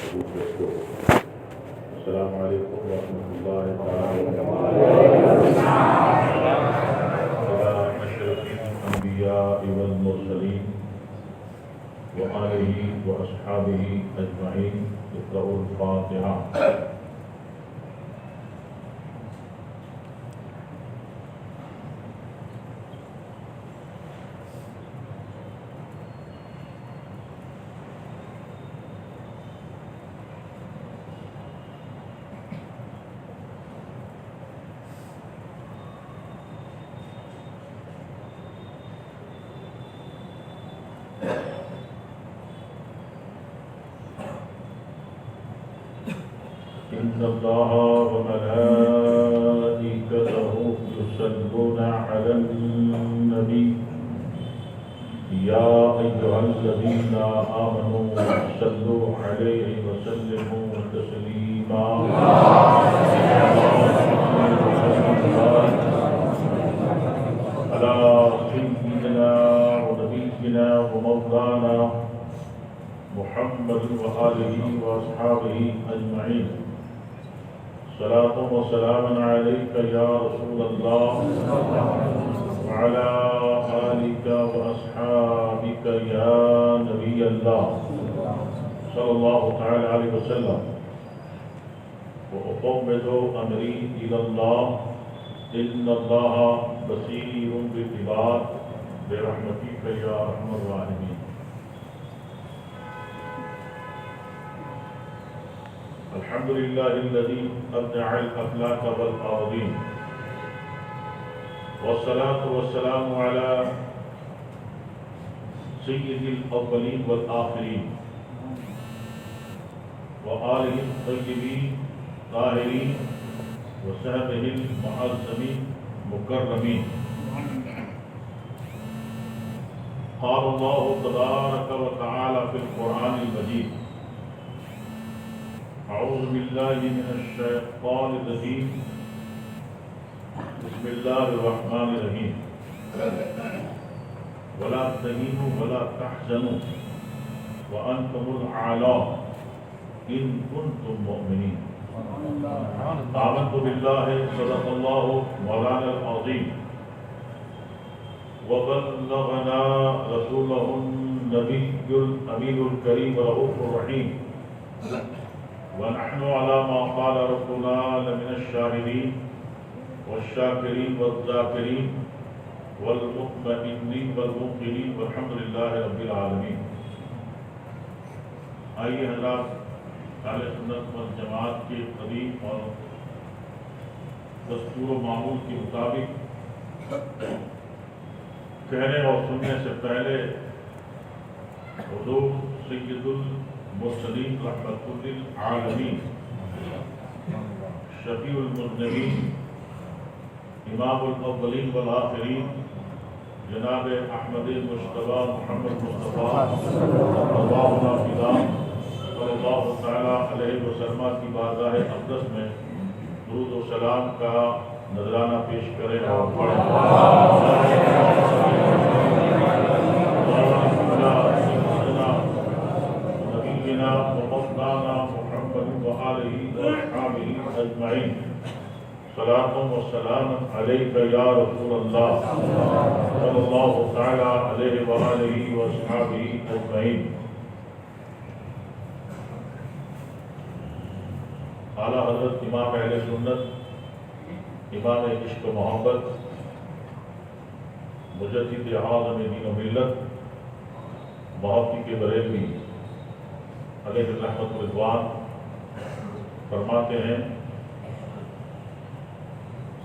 السلام علیکم ورحمۃ اللہ تعالی وبرکاتہ. أشرف الأنبياء والمرسلين وآله وأصحابه أجمعين. اقرأوا الفاتحة. إن الله وملائكته يصلون على النبي يا أيها الذين آمنوا صلوا عليه وسلموا تسليما. على سيدنا ونبينا ومولانا محمد وآله وأصحابه أجمعين. صلاة وسلام عليك يا رسول الله وعلى آلك وأصحابك يا نبي الله صلى الله تعالى عليه وسلم. وأفوض أمري إلى الله إن الله بصير بالعباد برحمتك يا أرحم الراحمين. الحمد لله الذي أبدع الأفلاك والأراضين والصلاة والسلام على سيد الأولين والآخرين وآله الطيبين الطاهرين وصحبه المعظمين مكرمين. قال الله تبارك وتعالى في القرآن المجيد: أعوذ بالله من الشيطان الرجيم بسم الله الرحمن الرحيم. ولا تهنوا ولا تحزنوا وأنتم الأعلى إن كنتم مؤمنين. آمنت بالله صدق الله مولانا العظيم وبلغنا رسوله النبي الأمين الكريم الرؤوف الرحيم. ونحن على ما قال ربنا لمن الشاهدين والشاكرين والذاكرين والمطمئنين والموقنين والحمد لله رب العالمين. آئیے حضرات، اہل سنت والجماعت کے قریب اور دستور و معمول کے مطابق کہنے اور سننے سے پہلے حضور سید المرسلین رحمۃ للعالمین شفیع المذنبین امام الاولین والآخرین جناب احمد مجتبی محمد مصطفیٰ اللہم فدا صلی اللہ تعالی علیہ وسلم کی بارگاہ اقدس میں درود و سلام کا نذرانہ پیش کریں اور پڑھیں. ومولانا محمد وآلہ وأصحابہ اجمعین. صلاۃ و سلام علیک یا رسول اللہ صلی اللہ تعالی علیہ وآلہ وأصحابہ اجمعین. اعلیٰ حضرت امام اہل سنت، امام عشق و محبت، مجدد اعظم دین و ملت، محبتی کے بریلوی علیہ الرحمت والرضوان فرماتے ہیں: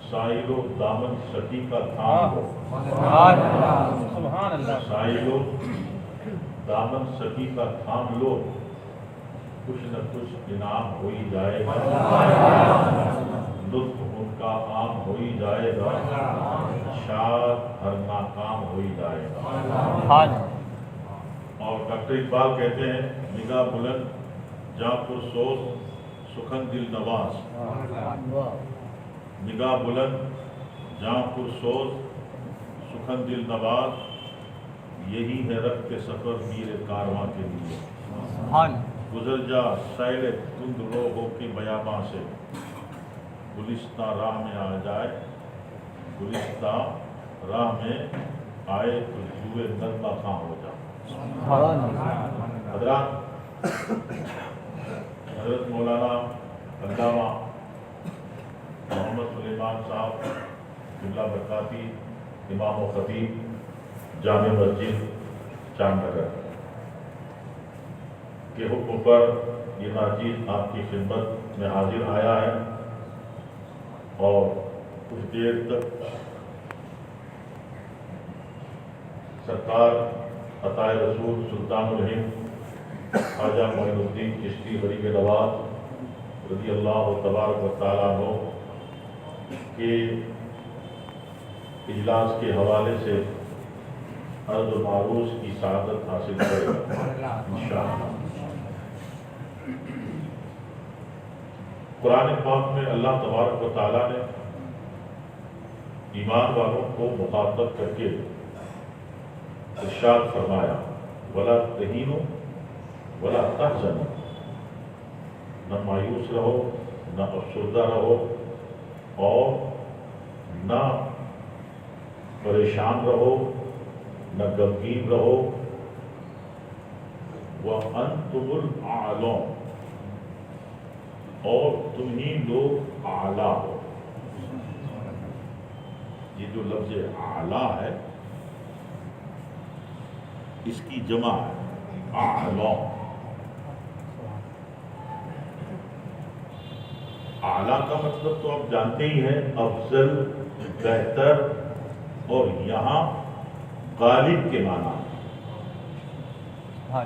سائل و دامن سکی کا تھام لو. سائل و دامن سکی کا تھام لو، کچھ نہ کچھ انعام ہو ہی جائے گا. لطف ان کا عام ہو ہی جائے گا، شاد ہر ناکام ہو ہی جائے گا. اور ڈاکٹر اقبال کہتے ہیں: نگاہ بلند جاں پر سوز سخن دل نواز. نگاہ بلند جاں پر سوز سخن دل نواز، یہی ہے رخت کے سفر میر کارواں کے لیے. گزر جا سیل تند روحوں کی بیاباں سے، گلستہ راہ میں آ جائے، گلستہ راہ میں آئے تو جوئے نغمہ خواں ہو جا۔ حضرات، حضرت مولانا علامہ محمد سلیمان صاحب جملہ برکاتی، امام و خطیب جامع مسجد چاند نگر کے حکم پر یہ ناچیز آپ کی خدمت میں حاضر آیا ہے، اور کچھ دیر تک سرکار عطائے رسول سلطان الہند خواجہ معین الدین چشتی غریب نواز رضی اللہ تبارک و تعالیٰ عنہ کے اجلاس کے حوالے سے عرض و معروض کی سعادت حاصل کرے گا انشاءاللہ۔ قرآن پاک میں اللہ تبارک و تعالیٰ نے ایمان والوں کو مخاطب کر کے ارشاد فرمایا، وَلَا تَهِنُوا وَلَا تَحْزَنُوا، نہ مایوس رہو، نہ افسردہ رہو، اور نہ پریشان رہو، نہ غمگین رہو، وَأَنْتُمُ الْأَعْلَوْنَ، اور تم ہی لوگ اعلیٰ ہو۔ یہ جو لفظ اعلیٰ ہے اس کی جمع ہے اعلیٰ۔ اعلیٰ کا مطلب تو آپ جانتے ہی ہیں، افضل، بہتر، اور یہاں غالب کے معنی ہے،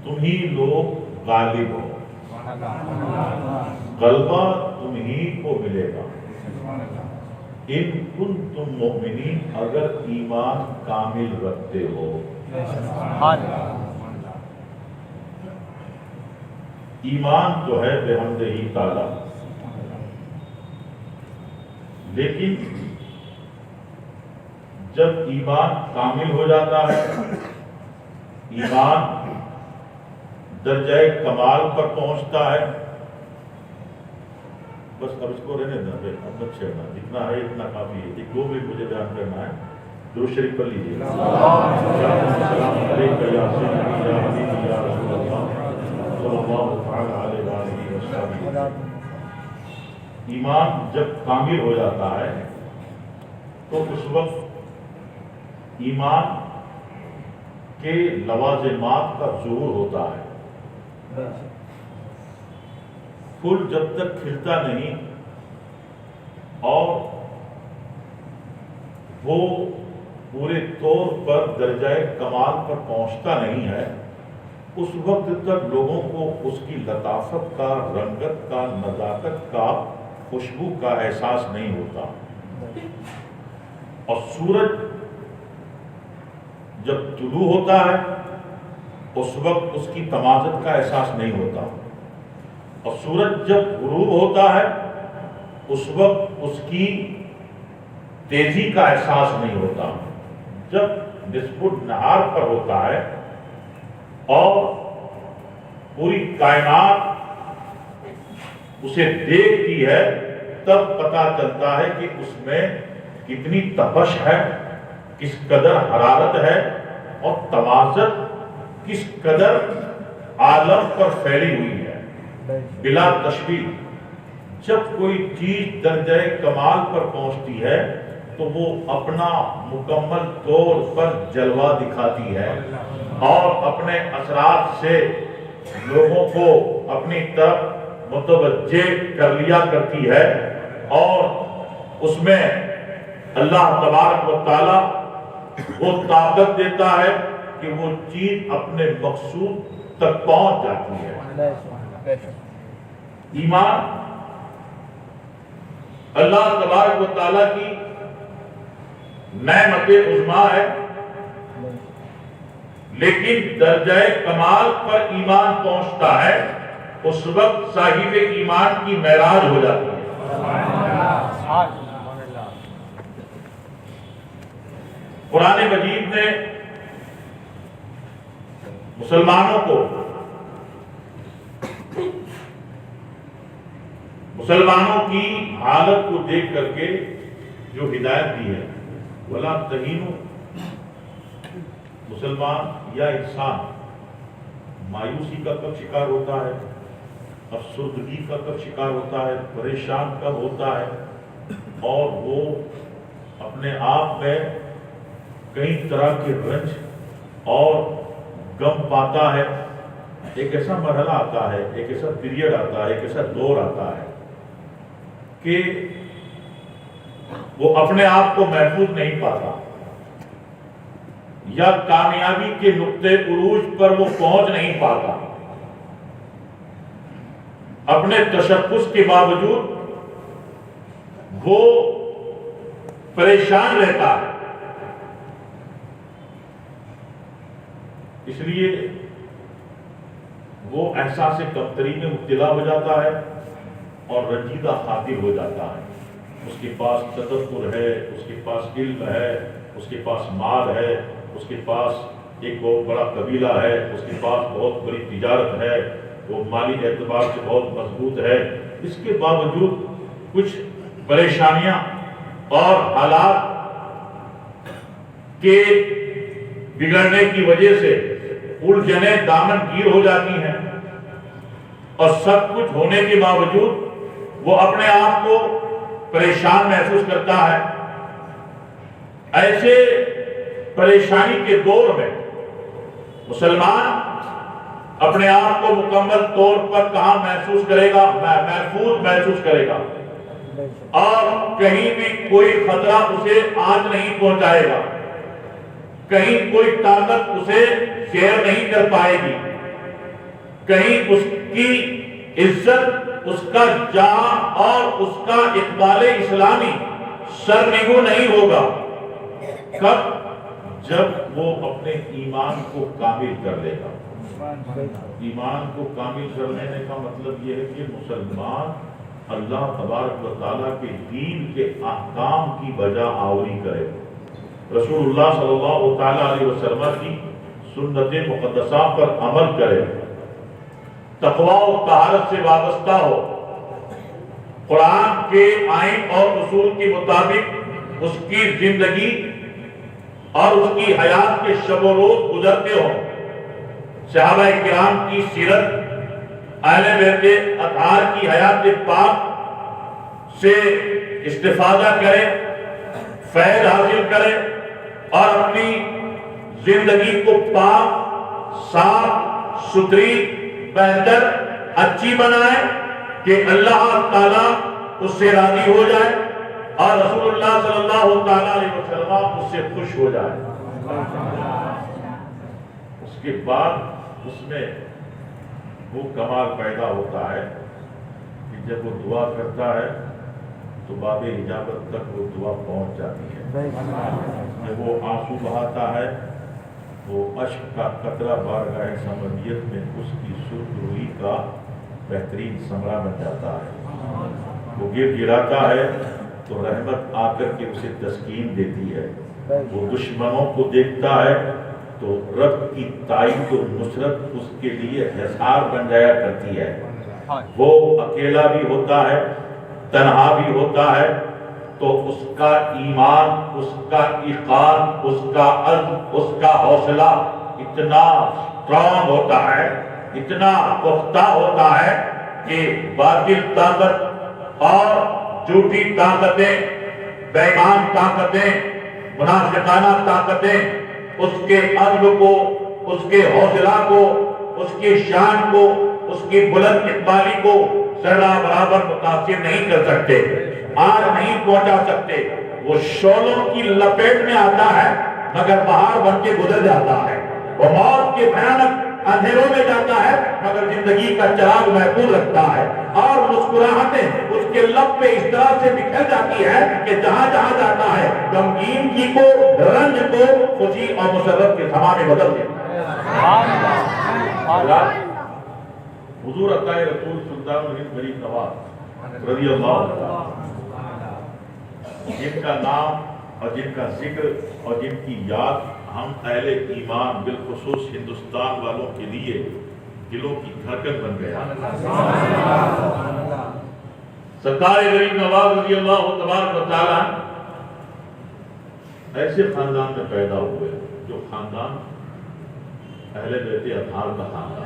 تم ہی لوگ غالب ہو، غلبہ تم ہی کو ملے گا، ان کنتم مؤمنین، اگر ایمان کامل رکھتے ہو۔ ایمان جو ہے بحمدہ تعالی، لیکن جب ایمان کامل ہو جاتا ہے، ایمان درجہ کمال پر پہنچتا ہے، بس اب اس کو رہنے دینا، اب مت چھیڑنا، جتنا ہے اتنا کافی ہے۔ ایک دو بھی مجھے بیان کرنا ہے، درود شریف پڑھ لیجیے۔ السلام علیکم یا سیدی یا حبیبی یا رسول اللہ صلی اللہ تعالی علیہ وآلہ وسلم۔ ایمان جب کامل ہو جاتا ہے تو اس وقت ایمان کے لوازمات کا ظہور ہوتا ہے۔ پھول جب تک کھلتا نہیں اور وہ پورے طور پر درجہ کمال پر پہنچتا نہیں ہے، اس وقت تک لوگوں کو اس کی لطافت کا، رنگت کا، نزاکت کا، خوشبو کا احساس نہیں ہوتا، اور سورج جب طلوع ہوتا ہے اس وقت اس کی تمازت کا احساس نہیں ہوتا، اور سورج جب غروب ہوتا ہے اس وقت اس کی تیزی کا احساس نہیں ہوتا۔ جب نصف النہار پر ہوتا ہے اور پوری کائنات اسے دیکھتی ہے، تب پتہ چلتا ہے کہ اس میں کتنی تپش ہے، کس قدر حرارت ہے، اور تمازت کس قدر عالم پر پھیلی ہوئی ہے بلا تشبیہ۔ جب کوئی چیز درجہ کمال پر پہنچتی ہے تو وہ اپنا مکمل طور پر جلوہ دکھاتی ہے اور اپنے اثرات سے لوگوں کو اپنی طرف متوجہ کر لیا کرتی ہے، اور اس میں اللہ تبارک و تعالی وہ طاقت دیتا ہے کہ وہ چیز اپنے مقصود تک پہنچ جاتی ہے۔ ایمان اللہ تبارک و تعالیٰ کی نعمت عظمیٰ ہے، لیکن درجہ کمال پر ایمان پہنچتا ہے اس وقت صاحب ایمان کی معراج ہو جاتی ہے۔ قرآن مجید نے مسلمانوں کو مسلمانوں کی حالت کو دیکھ کر کے جو ہدایت دی ہے، وَلَا تَهِنُوا، مسلمان یا انسان مایوسی کا کب شکار ہوتا ہے، افسردگی کا کب شکار ہوتا ہے، پریشان کب ہوتا ہے، اور وہ اپنے آپ میں کئی طرح کے رنج اور غم پاتا ہے۔ ایک ایسا مرحلہ آتا ہے، ایک ایسا پیریڈ آتا ہے، ایک ایسا دور آتا ہے کہ وہ اپنے آپ کو محفوظ نہیں پاتا، یا کامیابی کے نقطے عروج پر وہ پہنچ نہیں پاتا، اپنے تشخص کے باوجود وہ پریشان رہتا ہے۔ اس لیے وہ احساس کمتری میں مبتلا ہو جاتا ہے اور رنجیدہ خاطر ہو جاتا ہے۔ اس کے پاس تدبر ہے، اس کے پاس علم ہے، اس کے پاس مال ہے، اس کے پاس ایک بہت بڑا قبیلہ ہے، اس کے پاس بہت بڑی تجارت ہے، وہ مالی اعتبار سے بہت مضبوط ہے، اس کے باوجود کچھ پریشانیاں اور حالات کے بگڑنے کی وجہ سے الجھنیں دامن گیر ہو جاتی ہیں، اور سب کچھ ہونے کے باوجود وہ اپنے آپ کو پریشان محسوس کرتا ہے۔ ایسے پریشانی کے دور میں مسلمان اپنے آپ کو مکمل طور پر کہاں محسوس کرے گا؟ محفوظ محسوس کرے گا، اور کہیں بھی کوئی خطرہ اسے آنچ نہیں پہنچائے گا، کہیں کوئی طاقت اسے شیر نہیں کر پائے گی، کہیں اس کی عزت، اس کا جاہ اور اس کا اقبال اسلامی سرنگو نہیں ہوگا۔ کب؟ جب وہ اپنے ایمان کو کامل کر لے گا۔ ایمان کو کامل کر لینے کا مطلب یہ ہے کہ مسلمان اللہ تبارک و تعالیٰ کے دین کے احکام کی بجا آوری کرے، رسول اللہ صلی اللہ تعالیٰ علیہ وسلم کی سنت مقدسہ پر عمل کرے، تقوی و طہارت سے وابستہ ہو، قرآن کے آئین اور اصول کے مطابق اس کی زندگی اور اس کی حیات کے شب و روز گزرتے ہوں، صحابہ کرام کی سیرت، اہل بیت اطہار کی حیات پاک سے استفادہ کرے، فیض حاصل کرے، اور اپنی زندگی کو پاک، صاف ستھری، بہتر، اچھی بنائے کہ اللہ تعالیٰ اس سے راضی ہو جائے اور رسول اللہ صلی اللہ تعالیٰ علیہ وسلم اس سے خوش ہو جائے۔ اس کے بعد اس میں وہ کمال پیدا ہوتا ہے کہ جب وہ دعا کرتا ہے تو باب اجابت تک وہ دعا پہنچ جاتی ہے۔ جب وہ آنسو بہاتا ہے، وہ اشک کا قطرہ بارگاہ سمدیت میں اس کی سرخ روئی کا بہترین ثمرہ بن جاتا ہے۔ وہ گر گراتا ہے تو رحمت آ کر کے اسے تسکین دیتی ہے۔ وہ دشمنوں کو دیکھتا ہے تو رب کی تائید و نصرت اس کے لیے حصار بن جایا کرتی ہے۔ وہ اکیلا بھی ہوتا ہے، تنہا بھی ہوتا ہے، تو اس کا ایمان، اس کا ایقان، اس کا عزم، اس کا حوصلہ اتنا اسٹرانگ ہوتا ہے، اتنا پختہ ہوتا ہے کہ باطل طاقت اور جھوٹی طاقتیں، بے ایمان طاقتیں، منافقانہ طاقتیں اس کے عزم کو، اس کے حوصلہ کو، اس کی شان کو، اس کی بلند اقبالی کو ذرہ برابر متاثر نہیں کر سکتے، آج نہیں پہنچا سکتے۔ وہ شعلوں کی لپیٹ میں آتا ہے مگر بہار بن کے گزر جاتا ہے، وہ موت کے بھیانک اندھیروں میں جاتا ہے مگر زندگی کا چراغ محفوظ رکھتا ہے، اور مسکراہٹیں اس کے لب پہ اس طرح سے بکھر جاتی ہے کہ جہاں جہاں جاتا ہے غمگینگی کو، رنج کو خوشی اور مسرت کے سما میں بدل دیتا ہے۔ حضور عطائے رسول سلطان الہند غریب نواز رضی اللہ عنہ، جن کا نام اور جن کا ذکر اور جن کی یاد ہم اہل ایمان بالخصوص ہندوستان والوں کے لیے دلوں کی دھڑکن بن گیا۔ سرکار غریب نواز رضی اللہ تبارک و تعالیٰ ایسے خاندان میں پیدا ہوئے جو خاندان اہل بیت اطہار کا خاندان،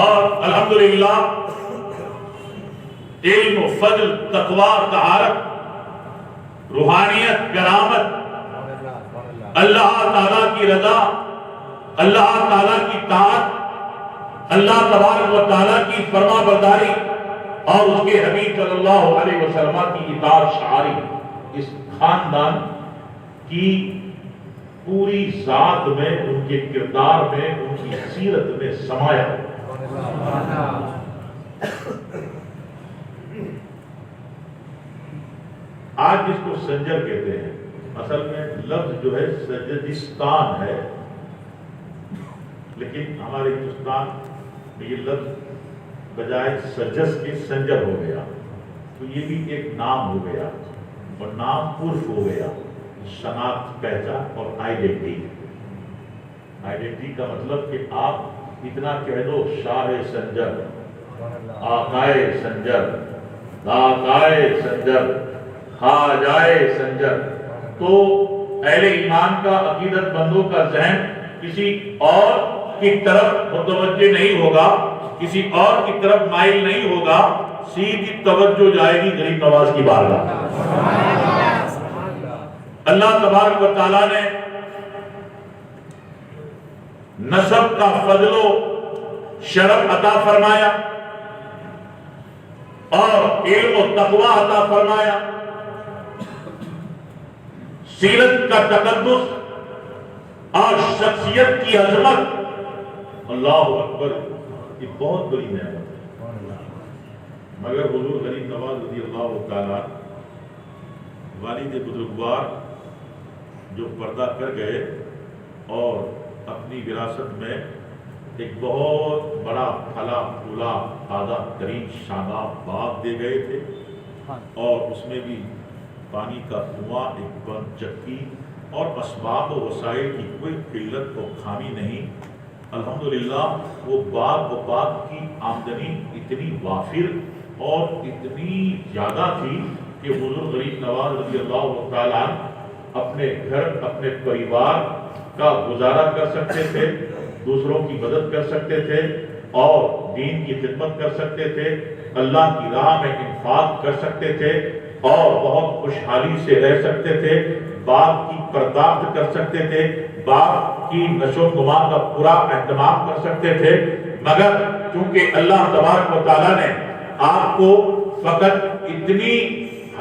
اور الحمدللہ علم و فضل، تقوی، طہارت، روحانیت، کرامت، اللہ تعالیٰ کی رضا، اللہ تعالیٰ کی طاعت، اللہ تبارک و تعالیٰ کی فرما برداری اور اس کے حبیب صلی اللہ علیہ وسلم کی اطاعت شعاری اس خاندان کی پوری ذات میں، ان کے کردار میں، ان کی سیرت میں سمایا۔ آج جس کو سنجر کہتے ہیں، اصل میں لفظ جو ہے سجدستان ہے، لیکن ہمارے ہندوستان میں یہ لفظ بجائے سجس کے سنجر ہو گیا، تو یہ بھی ایک نام ہو گیا، اور نام عرف ہو گیا، شناخت، پہچان اور آئیڈینٹی۔ آئیڈینٹی کا مطلب کہ آپ اتنا کہہ دو شاہ سنجر، آقائے سنجر، داقائے سنجر، خواجائے سنجر، تو اہل ایمان کا، عقیدت مندوں کا ذہن کسی اور کی طرف متوجہ نہیں ہوگا، کسی اور کی طرف مائل نہیں ہوگا، سیدھی توجہ جائے گی غریب نواز کی بارگاہ۔ اللہ تبارک و تعالیٰ نے نسب کا فضل و شرف عطا فرمایا اور علم و تقوی عطا فرمایا، سیرت کا تقدس اور شخصیت کی عظمت، اللہ اکبر، یہ بہت بڑی نعمت ہے۔ مگر حضور غریب نواز رضی اللہ تعالیٰ والد بزرگوار جو پردہ کر گئے اور اپنی وراثت میں ایک بہت بڑا پھلا پھولا تازہ ترین شاداب باغ دے گئے تھے، اور اس میں بھی پانی کا کنواں، ایک بند چکی اور اسباب و وسائل کی کوئی قلت و خامی نہیں۔ الحمدللہ وہ باغ و باغ کی آمدنی اتنی وافر اور اتنی زیادہ تھی کہ حضور غریب نواز رضی اللہ تعالیٰ اپنے گھر، اپنے پریوار کا گزارا کر سکتے تھے، دوسروں کی مدد کر سکتے تھے، اور دین کی خدمت کر سکتے تھے، اللہ کی راہ میں انفاق کر سکتے تھے، اور بہت خوشحالی سے رہ سکتے تھے، باغ کی پرداخت کر سکتے تھے، باغ کی نشو و نما کا پورا اہتمام کر سکتے تھے۔ مگر چونکہ اللہ تبارک و تعالیٰ نے آپ کو فقط اتنی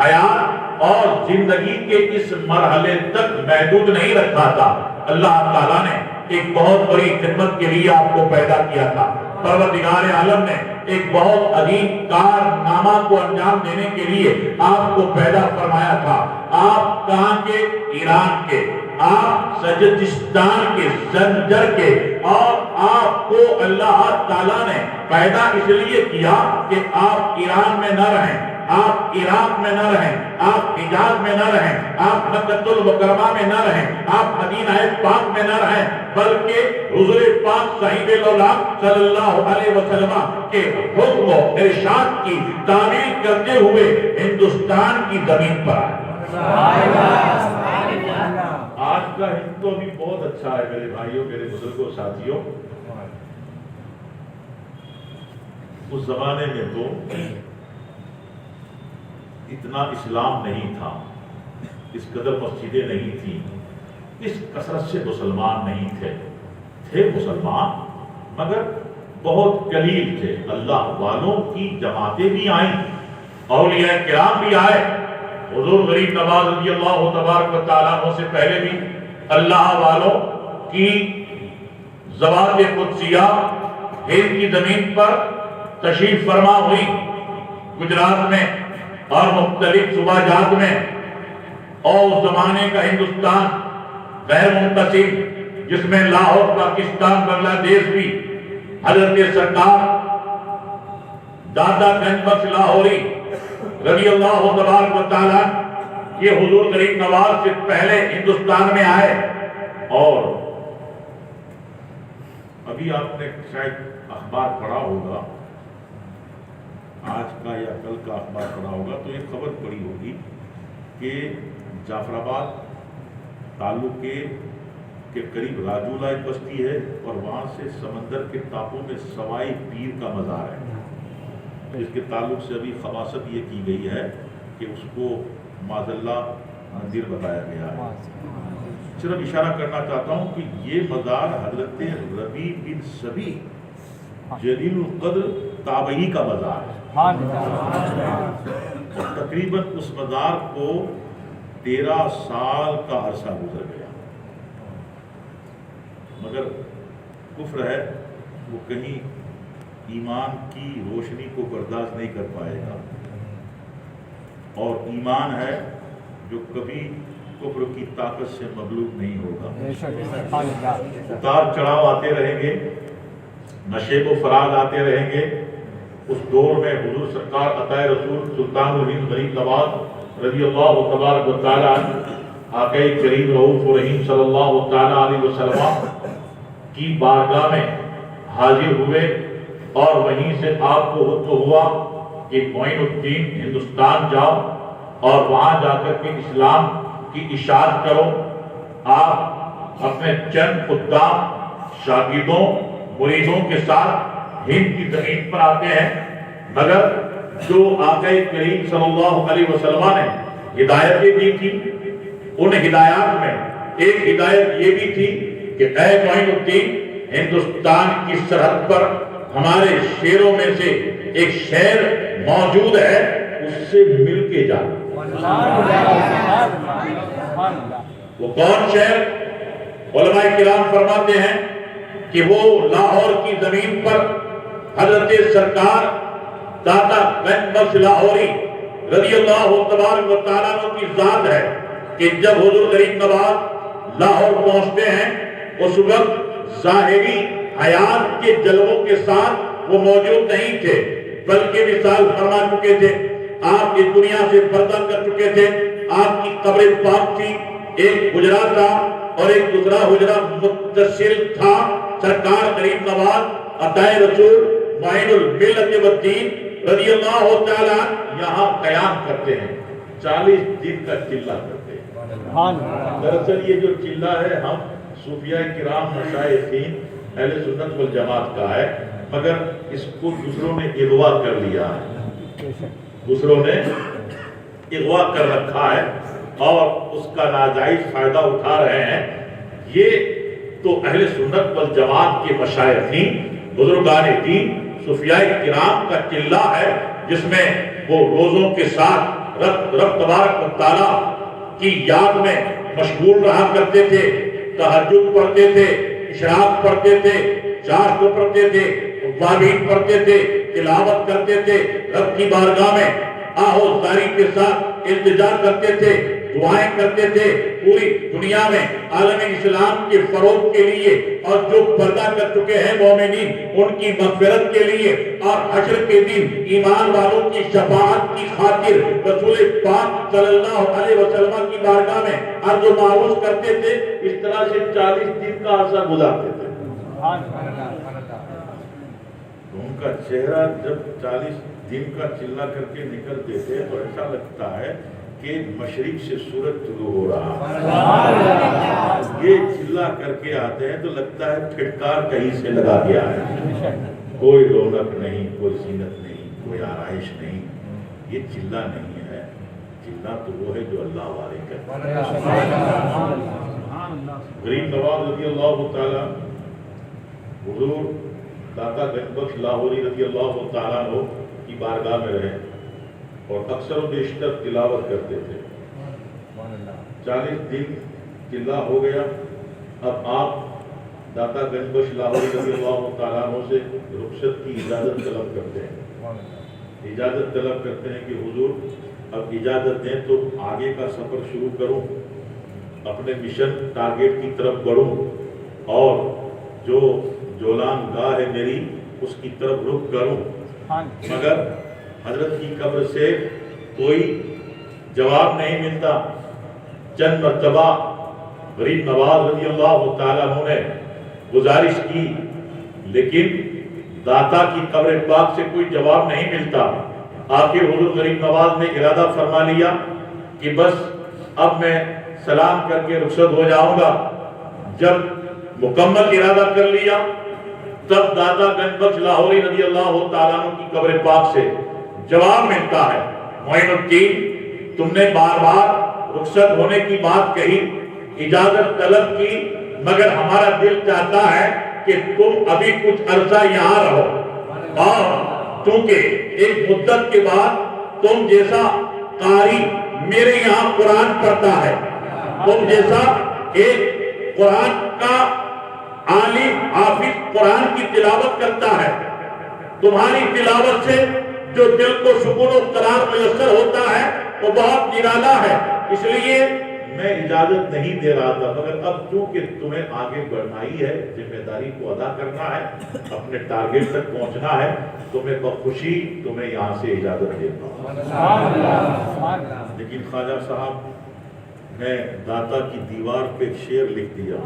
حیات اور زندگی کے اس مرحلے تک محدود نہیں رکھا تھا، اللہ تعالیٰ نے ایک بہت بڑی خدمت کے لیے آپ کو پیدا کیا تھا۔ پروردگار عالم نے ایک بہت عظیم کارنامہ کو انجام دینے کے لیے آپ کو پیدا فرمایا تھا۔ آپ کہاں کے؟ ایران کے، آپ سجدستان کے، سنجر کے، اور آپ کو اللہ تعالیٰ نے پیدا اس لیے کیا کہ آپ ایران میں نہ رہیں، آپ عراق میں نہ رہیں، آپ حجاز میں نہ رہیں، آپ مکہ المکرمہ میں نہ رہیں، آپ مدینہ پاک میں نہ رہیں، بلکہ حضور پاک صاحب الاولاد صلی اللہ علیہ وسلم کے حکم و ارشاد کی تعمیل کرتے ہوئے ہندوستان کی زمین پر آئے۔ آج کا ہند تو بھی بہت اچھا ہے میرے بھائیوں، میرے بزرگوں، ساتھیوں۔ اس زمانے میں تو اتنا اسلام نہیں تھا، اس قدر مسجدیں نہیں تھیں، اس کثرت سے مسلمان نہیں تھے مسلمان، مگر بہت قلیل تھے۔ اللہ والوں کی جماعتیں بھی آئیں، اولیاء کرام بھی آئے، حضور غریب نواز رضی اللہ تبارک و تعالیٰ عنہ سے پہلے بھی اللہ والوں کی زوات قدسیہ ہند کی زمین پر تشریف فرما ہوئی، گجرات میں اور مختلف صوبہ جات میں، اور اس زمانے کا ہندوستان غیر منقسم، جس میں لاہور، پاکستان، بنگلہ دیش بھی حضرت سرکار دادا گنج بخش لاہوری رضی اللہ تبارک و تعالیٰ یہ حضور غریب نواز سے پہلے ہندوستان میں آئے۔ اور ابھی آپ نے شاید اخبار پڑھا ہوگا آج کا یا کل کا اخبار پڑھا ہوگا تو ایک خبر پڑی ہوگی کہ جعفر آباد تعلقے کے قریب راجولہ ایک بستی ہے اور وہاں سے سمندر کے ٹاپو میں سوائی پیر کا مزار ہے، جس کے تعلق سے ابھی خباثت یہ کی گئی ہے کہ اس کو معاذ اللہ مندر بتایا گیا ہے۔ صرف اشارہ کرنا چاہتا ہوں کہ یہ مزار حضرت ربیع بن سبی جلیل القدر تابعی کا مزار ہے، اور تقریباً اس مزار کو 13 سال کا عرصہ گزر گیا، مگر کفر ہے وہ کہیں ایمان کی روشنی کو برداشت نہیں کر پائے گا، اور ایمان ہے جو کبھی کفر کی طاقت سے مغلوب نہیں ہوگا۔ اتار چڑھاؤ آتے رہیں گے، نشیب و فراز آتے رہیں گے۔ اس دور میں حضور سرکار عطائے رسول سلطان الہند غریب نواز رضی اللہ تبارک و تعالیٰ آقا کریم رؤوف الرحیم صلی اللہ تعالیٰ علیہ وسلم کی بارگاہ میں حاضر ہوئے، اور وہیں سے آپ کو حکم ہوا کہ معین الدین ہندوستان جاؤ اور وہاں جا کر کے اسلام کی اشاعت کرو۔ آپ اپنے چند خدام شاگردوں مریدوں کے ساتھ ہند کی زمین پر آتے ہیں، مگر جو آقا کریم صلی اللہ علیہ وسلم نے ہدایتیں دی تھی، ان ہدایات میں ایک ہدایت یہ بھی تھی کہ اے معین الدین، ہندوستان کی سرحد پر ہمارے شیروں میں سے ایک شیر موجود ہے، اس سے مل کے جا۔ وہ کون شہر؟ علماء کرام فرماتے ہیں کہ وہ لاہور کی زمین پر حضرت سرکار داتا گنج بخش لاہوری رضی اللہ تبارک و تعالیٰ عنہ کی ذات ہے کہ جب حضور غریب نواز لاہور پہنچتے ہیں، اس وقت ظاہری حیات کے جلووں کے ساتھ وہ موجود نہیں تھے، بلکہ مثال فرما چکے تھے، آپ اس دنیا سے پردہ کر چکے تھے، آپ کی قبر پاک تھی، ایک حجرہ تھا اور ایک دوسرا حجرہ متصل تھا۔ سرکار غریب نواز عطائے رسول معین الملت والدین رضی اللہ تعالیٰ یہاں قیام کرتے ہیں، 40 دن کا چلہ کرتے ہیں۔ دراصل یہ جو چلہ ہے ہم صوفیاء کرام مشائخین اہل سنت والجماعت کا ہے، مگر اس کو دوسروں نے اغوا کر لیا ہے، دوسروں نے اغوا کر رکھا ہے اور اس کا ناجائز فائدہ اٹھا رہے ہیں۔ یہ تو اہل سنت والجماعت کے مشائخین بزرگان دین صوفیاء کرام کا چلہ ہے، جس میں وہ روزوں کے ساتھ رب تبارک و تعالیٰ کی یاد میں مشغول رہا کرتے تھے، تہجد پڑھتے تھے، اشراق پڑھتے تھے، چاشت پڑھتے تھے، اوابین پڑھتے تھے، تلاوت کرتے تھے، رب کی بارگاہ میں آہوزاری کے ساتھ التجا کرتے تھے، دعائیں کرتے تھے، پوری دنیا میں عالم اسلام کے فروغ کے لیے، اور جو پردہ کر چکے ہیں مومنین ان کی مغفرت کے لیے، اور حشر کے دن ایمان والوں کی شفاعت کی خاطر رسول پاک صلی اللہ علیہ وسلم کی بارگاہ میں عرض و معروض کرتے تھے۔ اس طرح سے 40 دن کا عرصہ گزارتے تھے۔ ان کا چہرہ جب 40 دن کا چلہ کر کے نکلتے تھے تو ایسا لگتا ہے کہ مشرق سے سورج طلوع ہو رہا ہے۔ یہ چلہ کر کے آتے ہیں تو لگتا ہے پھٹکار کہیں سے لگا دیا ہے، کوئی رونق نہیں، کوئی زینت نہیں، کوئی آرائش نہیں۔ یہ چلہ نہیں ہے، چلہ تو وہ ہے جو اللہ والے کرتے ہیں۔ غریب نواز رضی اللہ تعالیٰ حضور داتا گنج بخش لاہوری رضی اللہ تعالیٰ عنہ کی بارگاہ میں رہے اور اکثر و بیشتر تلاوت کرتے تھے۔ 40 دن چلہ ہو گیا، اب آپ داتا گنج بخش لاہوری رضی اللہ تعالیٰ عنہ سے رخصت کی اجازت طلب کرتے ہیں، اجازت طلب کرتے ہیں کہ حضور اب اجازت دیں تو آگے کا سفر شروع کروں، اپنے مشن ٹارگیٹ کی طرف بڑھوں، اور جو جولان گاہ ہے میری اس کی طرف رخ کروں۔ مگر حضرت کی قبر سے کوئی جواب نہیں ملتا۔ چند مرتبہ غریب نواز رضی اللہ تعالیٰ عنہ نے گزارش کی، لیکن داتا کی قبر پاک سے کوئی جواب نہیں ملتا۔ آخر حضور غریب نواز نے ارادہ فرما لیا کہ بس اب میں سلام کر کے رخصت ہو جاؤں گا۔ جب مکمل ارادہ کر لیا تب داتا گنج بخش لاہوری رضی اللہ تعالیٰ عنہ کی قبر پاک سے جواب ملتا ہے، معین الدین تم نے بار بار رخصت ہونے کی بات کہی، اجازت طلب کی، مگر ہمارا دل چاہتا ہے کہ تم ابھی کچھ عرصہ یہاں رہو، اور چونکہ ایک مدت کے بعد تم جیسا قاری میرے یہاں قرآن پڑھتا ہے، تم جیسا ایک قرآن کا عالم حافظ قرآن کی تلاوت کرتا ہے، تمہاری تلاوت سے جو دل کو سکون و قرار میسر ہوتا ہے وہ بہت نرالا ہے، اس لیے میں اجازت نہیں دے رہا تھا، مگر اب چونکہ تمہیں آگے بڑھنا ہی ہے، ذمہ داری کو ادا کرنا ہے، اپنے ٹارگیٹ تک پہنچنا ہے، تو میں بخوشی تمہیں یہاں سے اجازت دیتا ہوں۔ لیکن خواجہ صاحب میں داتا کی دیوار پہ ایک شعر لکھ دیا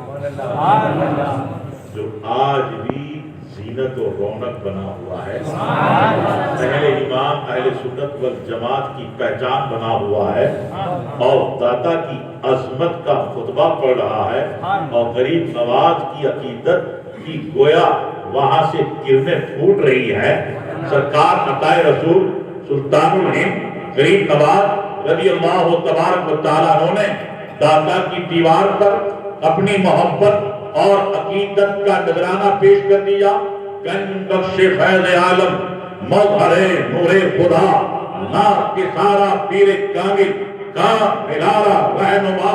جو آج بھی زینت و رونق بنا ہوا ہے، اہل ایمان اہل سنت والجماعت کی پہچان بنا ہوا ہے، اور داتا کی عظمت کا خطبہ پڑھ رہا ہے، اور غریب نواز کی عقیدت کی گویا وہاں سے کرنیں پھوٹ رہی ہے۔ سرکار عطائے رسول سلطان الہند غریب نواز رضی اللہ تبارک و تعالیٰ عنہ نے داتا کی دیوار پر اپنی محبت اور عقیدت کا نذرانہ پیش کر دیا۔ گنج بخش فیض عالم مظہر نور خدا، ناک کے سارا پیر کامل کا ملارہ رہنما۔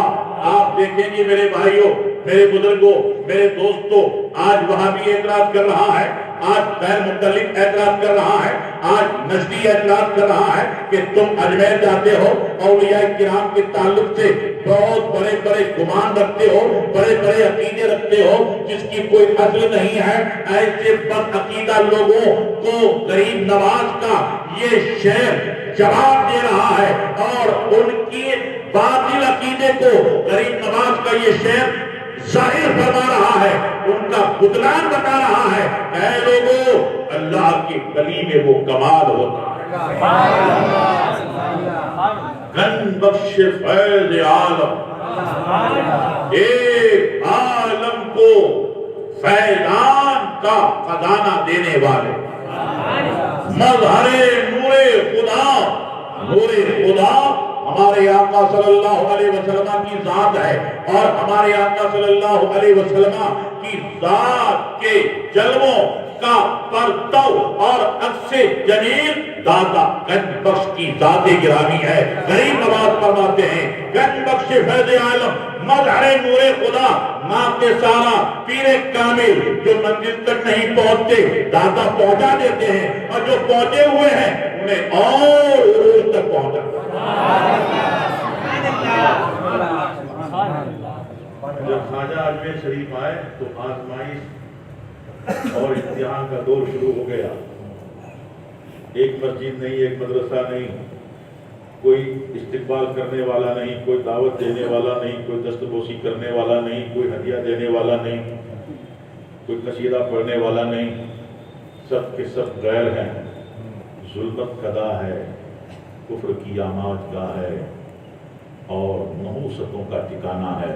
آپ دیکھیں گے میرے بھائیوں، میرے بزرگوں، میرے دوستوں، آج وہاں بھی اعتراض کر رہا ہے، آج غیر متعلق اعتراض کر رہا ہے، آج نجدی اعتراض کر رہا ہے کہ تم اجمیر جاتے ہو، اولیاء کرام کے تعلق سے بہت بڑے بڑے گمان رکھتے ہو، بڑے بڑے عقیدے رکھتے ہو جس کی کوئی اصل نہیں ہے۔ ایسے بد عقیدہ لوگوں کو غریب نواز کا یہ شعر جواب دے رہا ہے، اور ان کی باطل عقیدے کو غریب نواز کا یہ شعر ظاہر فرما رہا ہے، ان کا بطلان بتا رہا ہے۔ اے لوگوں، اللہ کی گلی میں وہ کمال ہوتا ہے۔ گنج بخش فیض عالم، ایک عالم کو فیضان کا خزانہ دینے والے، مظہر نور خدا، نور خدا ہمارے آقا صلی اللہ علیہ وسلم کی ذات ہے، اور ہمارے آقا صلی اللہ علیہ وسلم کی ذات کے جلووں کا پرتو اور عکس جمیل داتا گنج بخش کی ذات گرامی ہے۔ غریب نواز فرماتے ہیں گنج بخش فیض عالم مظہر نور خدا، ناک سارا پیر کامل، جو منزل تک نہیں پہنچتے داتا پہنچا دیتے ہیں، اور جو پہنچے ہوئے ہیں انہیں اور عروج تک پہنچا۔ جب خواجہ اجمیر شریف آئے تو آزمائش اور امتحان کا دور شروع ہو گیا۔ ایک مسجد نہیں، ایک مدرسہ نہیں، کوئی استقبال کرنے والا نہیں، کوئی دعوت دینے والا نہیں، کوئی دستبوسی کرنے والا نہیں، کوئی ہدیہ دینے والا نہیں، کوئی قصیدہ پڑھنے والا نہیں، سب کے سب غیر ہیں۔ ظلمت کدا ہے، کفر کی آماج گاہ ہے، اور نحوستوں کا ٹھکانہ ہے۔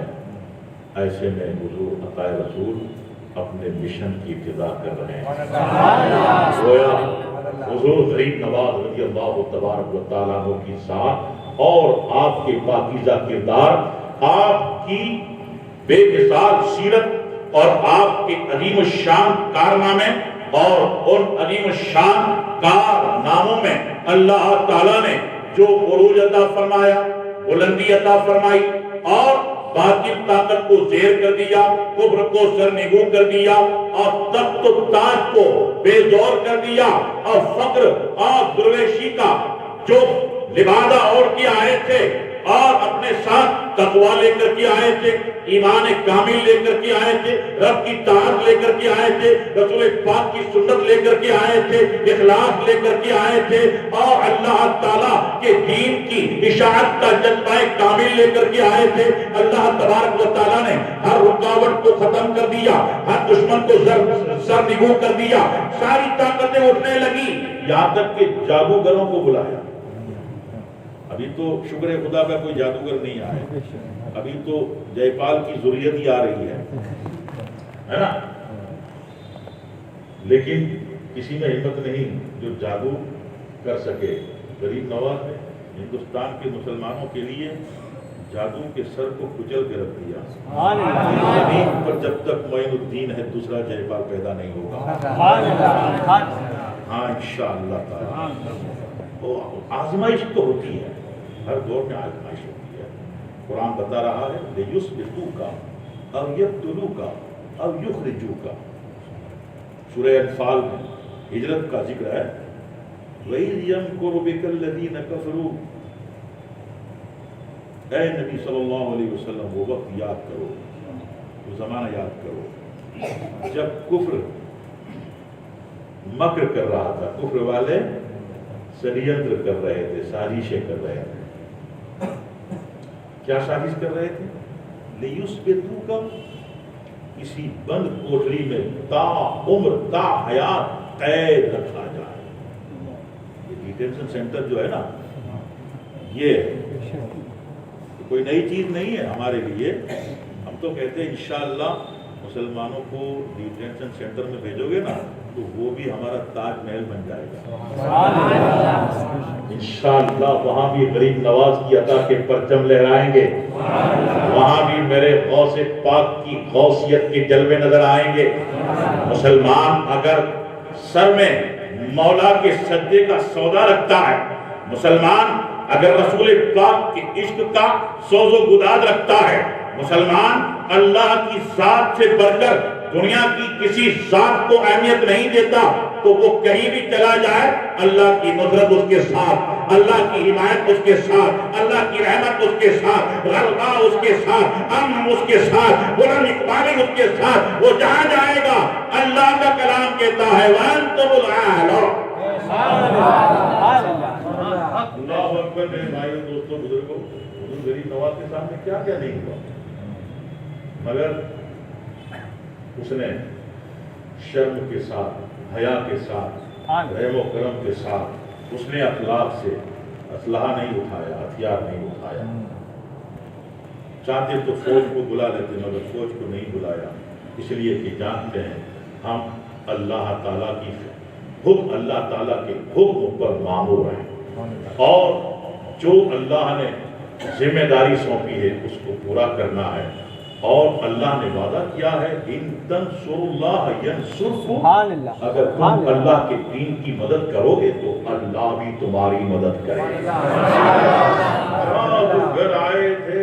ایسے میں حضور عطائے رسول اپنے مشن کی ابتدا کر رہے ہیں۔ گویا حضور غریب نواز رضی اللہ تبارک و تعالیٰ عنہ کی ذات اور آپ کے پاکیزہ کردار، آپ کی بے مثال سیرت اور آپ کے عظیم الشان کارنامے، اور ان عظیم الشان کارناموں میں اللہ تعالیٰ نے جو عروج عطا فرمایا، بلندی عطا فرمائی، اور باطل طاقت کو زیر کر دیا، کفر کو سرنگوں کر دیا، اور تخت و تاج کو بے زور کر دیا، اور فقر اور درویشی کا جو لبادہ اوڑھ کے آئے تھے اور اپنے ساتھ تقویٰ لے کر کے آئے تھے، ایمان کامل لے کر کے آئے تھے، رب کی طاعت لے کر کے آئے تھے، رسول پاک کی سنت لے کر کے آئے تھے، اخلاص لے کر کے آئے تھے، اور اللہ تعالیٰ کے دین کی اشاعت کا جذبہ کامل لے کر کے آئے تھے۔ اللہ تبارک و تعالیٰ نے ہر رکاوٹ کو ختم کر دیا، ہر دشمن کو سرنگوں کر دیا، ساری طاقتیں اٹھنے لگی، یہاں تک کہ جادوگروں کو بلایا۔ ابھی تو شکر خدا کا کوئی جادوگر نہیں آئے، ابھی تو جے پال کی ضروریت ہی آ رہی ہے نا، لیکن کسی میں ہمت نہیں جو جادو کر سکے۔ غریب نواز نے ہندوستان کے مسلمانوں کے لیے جادو کے سر کو کچل کے رکھ دیا۔ زمین پر جب تک معین الدین ہے دوسرا جے پال پیدا نہیں ہوگا۔ ہاں انشاءاللہ تعالی آزمائش تو ہوتی ہے، ہر دور میں آزمائش ہوتی ہے۔ قرآن بتا رہا ہے لِيُثْبِتُوكَ أَوْ يَقْتُلُوكَ أَوْ يُخْرِجُوكَ۔ سورہ انفال میں ہجرت کا ذکر ہے، وَإِذْ يَمْكُرُ بِكَ الَّذِينَ كَفَرُوا۔ اے نبی صلی اللہ علیہ وسلم وہ وقت یاد کرو، وہ زمانہ یاد کرو جب کفر مکر کر رہا تھا، کفر والے ષڈینتر کر رہے تھے، سازشیں کر رہے تھے۔ کیا سازش کر رہے تھے؟ لِيُثْبِتُوكَ، کسی بند کوٹری میں تا عمر تا حیات قید رکھا جائے۔ یہ ڈیٹینشن سینٹر جو ہے نا، یہ کوئی نئی چیز نہیں ہے ہمارے لیے۔ ہم تو کہتے ہیں انشاءاللہ مسلمانوں کو ڈیٹینشن سینٹر میں بھیجو گے نا تو وہ بھی ہمارا تاج محل بن جائے گا انشاءاللہ۔ وہاں بھی غریب نواز کی عطا کے پرچم لہرائیں گے، وہاں بھی میرے غوث پاک کی غوثیت کے جلوے نظر آئیں گے۔ مسلمان اگر سر میں مولا کے سجدے کا سودا رکھتا ہے، مسلمان اگر رسول پاک کے عشق کا سوز و گداز رکھتا ہے، مسلمان اللہ کی ذات سے بڑھ کر دنیا کی کسی ذات کو اہمیت نہیں دیتا، تو وہ کہیں بھی چلا جائے اللہ کی نصرت اس کے ساتھ، اللہ کی حمایت اس کے ساتھ، اللہ کی رحمت اس کے ساتھ، غلبہ اس کے ساتھ، امن اس کے ساتھ، بلند اقبالی اس کے ساتھ۔ وہ جہاں جائے گا اللہ کا کلام کہتا ہے وَأَنْتُمُ الْأَعْلَوْنَ۔ اللہ اکبر۔ میرے بھائیوں دوستوں بزرگوں، حضور غریب نواز کے سامنے کیا کیا نہیں ہوا، مگر اس نے شرم کے ساتھ، حیا کے ساتھ، رحم و کرم کے ساتھ، اس نے اخلاق سے اسلحہ نہیں اٹھایا، ہتھیار نہیں اٹھایا۔ چاہتے تو فوج کو بلا لیتے مگر فوج کو نہیں بلایا، اس لیے کہ جانتے ہیں ہم اللہ تعالیٰ کی حکم، اللہ تعالیٰ کے حکم پر مامور ہیں، اور جو اللہ نے ذمہ داری سونپی ہے اس کو پورا کرنا ہے۔ اور اللہ نے وعدہ کیا ہے ان تنصروا اللہ ینصرکم، اگر تم اللہ کے دین کی مدد کرو گے تو اللہ بھی تمہاری مدد کرے گا۔ جادوگر آئے تھے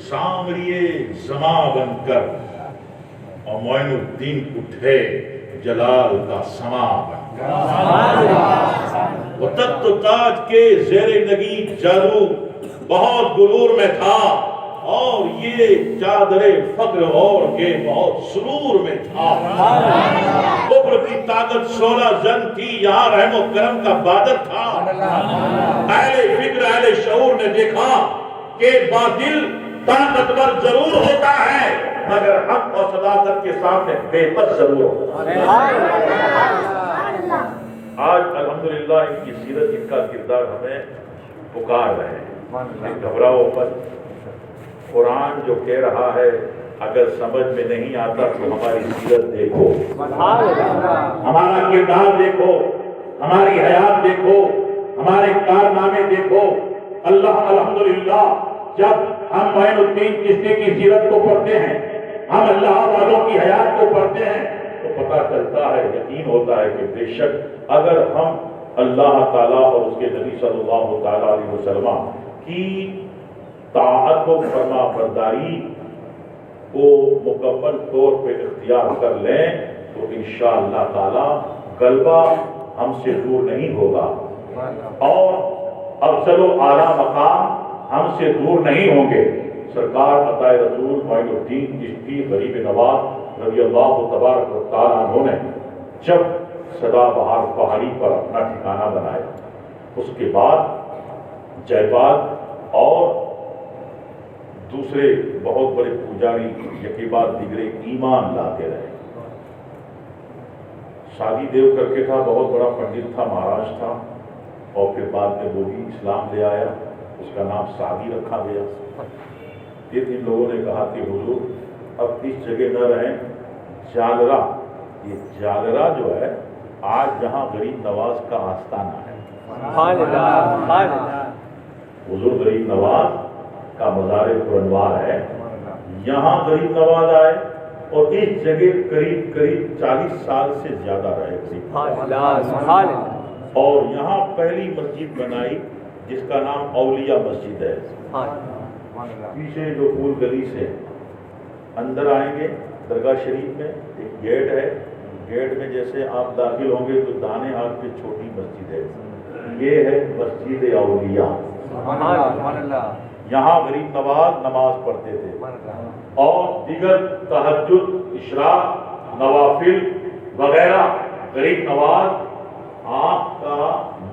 سامریے زماں بن کر، اور معین الدین اٹھے جلال کا سما بن کر۔ وہ تخت و تاج کے زیر نگی جادو بہت غرور میں تھا، اور یہ چادر فقر اور کے بہت سرور میں تھا۔ کفر کی طاقت 16 زن تھی، یہاں رحم و کرم کا بادل تھا۔ اہل فکر اہل شعور نے دیکھا کہ باطل طاقتور ضرور ہوتا ہے مگر حق اور صداقت کے سامنے بے بس ضرور ہوتا ہے۔ آج الحمدللہ ان کی سیرت، ان کا کردار ہمیں پکار رہے ہیں، گھبراؤ مت۔ قرآن جو کہہ رہا ہے اگر سمجھ میں نہیں آتا تو ہماری سیرت دیکھو، ہمارا کردار دیکھو، ہماری حیات دیکھو، ہمارے کارنامے دیکھو۔ اللہ الحمدللہ جب ہم معین الدین چشتی کی سیرت کو پڑھتے ہیں، ہم اللہ والوں کی حیات کو پڑھتے ہیں تو پتہ چلتا ہے، یقین ہوتا ہے کہ بے شک اگر ہم اللہ تعالیٰ اور اس کے نبی صلی اللہ تعالیٰ علیہ وسلم کی طاعت و فرما برداری کو مکمل طور پہ اختیار کر لیں تو انشاءاللہ تعالی غلبہ ہم سے دور نہیں ہوگا، اور افضل و اعلیٰ مقام ہم سے دور نہیں ہوں گے۔ سرکار عطا رسول معین الدین چشتی غریب نواز رضی اللہ تبارک و تعالیٰ عنہ نے جب سدا بہار پہاڑی پر اپنا ٹھکانہ بنایا، اس کے بعد جے پال اور دوسرے بہت بڑے پجاری یکی بعد دیگرے ایمان لاتے رہے۔ شادی دیو کر کے تھا، بہت بڑا پنڈت تھا، مہاراج تھا، اور پھر بعد میں وہ بھی اسلام لے آیا، اس کا نام سعدی رکھا گیا۔ پھر ان لوگوں نے کہا کہ حضور اب اس جگہ نہ رہیں، جالرا، یہ جالرا جو ہے آج جہاں غریب نواز کا آستانہ ہے، حضور غریب نواز کا مزار پرانوار ہے، یہاں غریب نواز آئے اور اس جگہ قریب 40 سال سے زیادہ رہے غریب، اور یہاں پہلی مسجد بنائی جس کا نام اولیاء مسجد ہے۔ پیچھے جو پھول گلی سے اندر آئیں گے درگاہ شریف میں ایک گیٹ ہے، گیٹ میں جیسے آپ داخل ہوں گے تو دانے ہاتھ پہ چھوٹی مسجد ہے، یہ ہے مسجد اولیاء۔ یہاں غریب نواز نماز پڑھتے تھے اور دیگر تہجد، اشراق، نوافل وغیرہ۔ غریب نواز آپ کا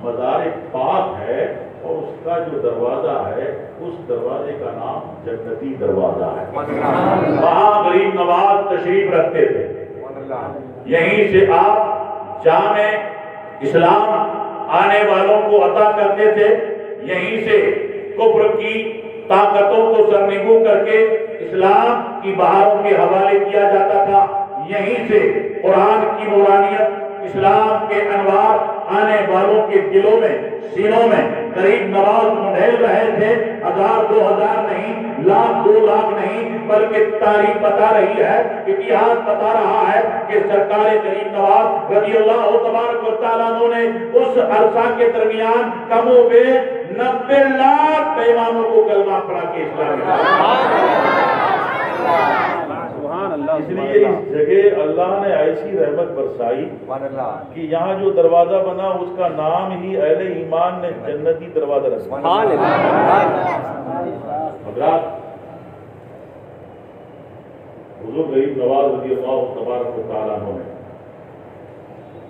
مزار پاک ہے اور اس کا جو دروازہ ہے اس دروازے کا نام جنتی دروازہ ہے، وہاں غریب نواز تشریف رکھتے تھے۔ یہیں سے آپ جامع اسلام آنے والوں کو عطا کرتے تھے، یہیں سے کفر کی طاقتوں کو سرنگو کر کے اسلام کی بہاروں کے حوالے کیا جاتا تھا، یہیں سے قرآن کی نورانیت، اسلام کے انوار آنے والوں کے دلوں میں، سینوں میں غریب نواز منڈھیل رہے تھے۔ 1000 2000 نہیں، لاکھ 2 لاکھ نہیں، بلکہ تاریخ بتا رہی ہے، اتہاس بتا رہا ہے کہ سرکار غریب نواز رضی اللہ تبارک و تعالیٰ عنہ نے اس عرصہ کے درمیان کم و بیش 90 لاکھ پیمانوں کو کلمہ پڑھا کے اسلام میں۔ اس لیے اس جگہ اللہ نے ایسی رحمت برسائی کہ یہاں جو دروازہ بنا اس کا نام ہی اہل ایمان نے جنتی دروازہ رکھا۔ حضرات، حضور غریب نواز رضی اللہ تبارک و تعالیٰ عنہ نے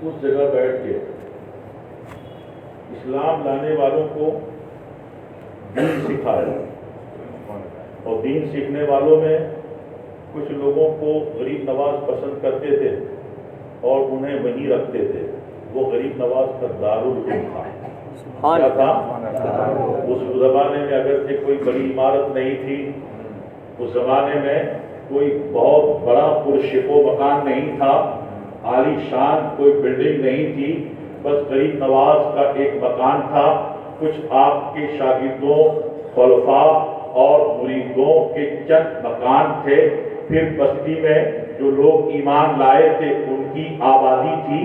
اس جگہ بیٹھ کے اسلام لانے والوں کو دین سکھایا، اور دین سیکھنے والوں میں کچھ لوگوں کو غریب نواز پسند کرتے تھے اور انہیں وہیں رکھتے تھے۔ وہ غریب نواز کا دارالعلوم تھا۔ کیا تھا؟ اس زمانے میں اگرچہ کوئی بڑی عمارت نہیں تھی، اس زمانے میں کوئی بہت بڑا پرشکو و مکان نہیں تھا، عالی شان کوئی بلڈنگ نہیں تھی، بس غریب نواز کا ایک مکان تھا، کچھ آپ کے شاگردوں، خلفاء اور مریدوں کے چند مکان تھے، پھر بستی میں جو لوگ ایمان لائے تھے ان کی آبادی تھی،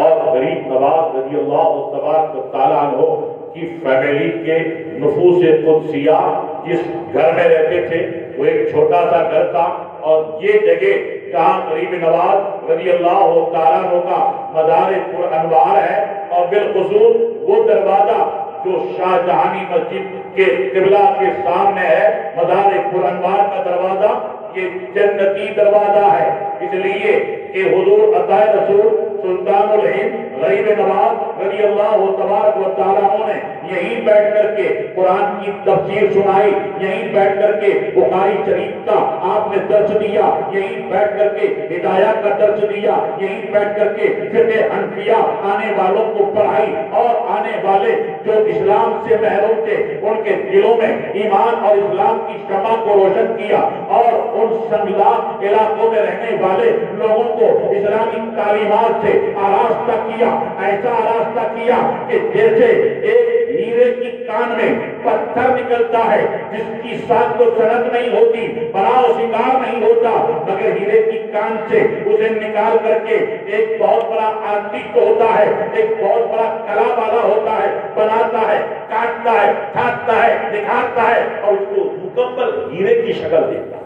اور غریب نواز رضی اللہ تبارک و تعالیٰ عنہ کی فیملی کے نفوس قدسیہ جس گھر میں رہتے تھے وہ ایک چھوٹا سا گھر تھا، اور یہ جگہ جہاں غریب نواز رضی اللہ تعالیٰ عنہ کا مزار پرانوار ہے، اور بالخصوص وہ دروازہ جو شاہ جہانی مسجد کے قبلہ کے سامنے ہے، مزار پرانوار کا دروازہ، یہ جنتی دروازہ ہے، اس لیے کہ حضور عطا رسول سلطان الہند غریب نواز رضی اللہ تبارک و تعالیٰ عنہ نے یہیں بیٹھ کر کے قرآن کی تفسیر سنائی، یہیں بیٹھ کر کے بخاری شریف کا آپ نے درس دیا، یہیں بیٹھ کر کے ہدایات کا درس دیا، یہیں بیٹھ کر کے فقہ حنفیہ آنے والوں کو پڑھائی، اور آنے والے جو اسلام سے محروم تھے ان کے دلوں میں ایمان اور اسلام کی شمع کو روشن کیا، اور ان سنگلاخ علاقوں میں رہنے والے لوگوں کو اسلامی تعلیمات سے آراستہ کیا، ایسا آراستہ کیا کہ جیسے ایک ہیرے کی کان میں پتھر نکلتا ہے جس کی ساکھ کو سڑک نہیں ہوتی، بناؤ شکار نہیں ہوتا، مگر ہیرے کی کان سے اسے نکال کر کے ایک بہت بڑا آرٹسٹ ہوتا ہے، ایک بہت بڑا کلا والا ہوتا ہے، بناتا ہے، کاٹتا ہے، کھاتا ہے، دکھاتا ہے، اور اس کو مکمل ہیرے کی شکل دیتا ہے۔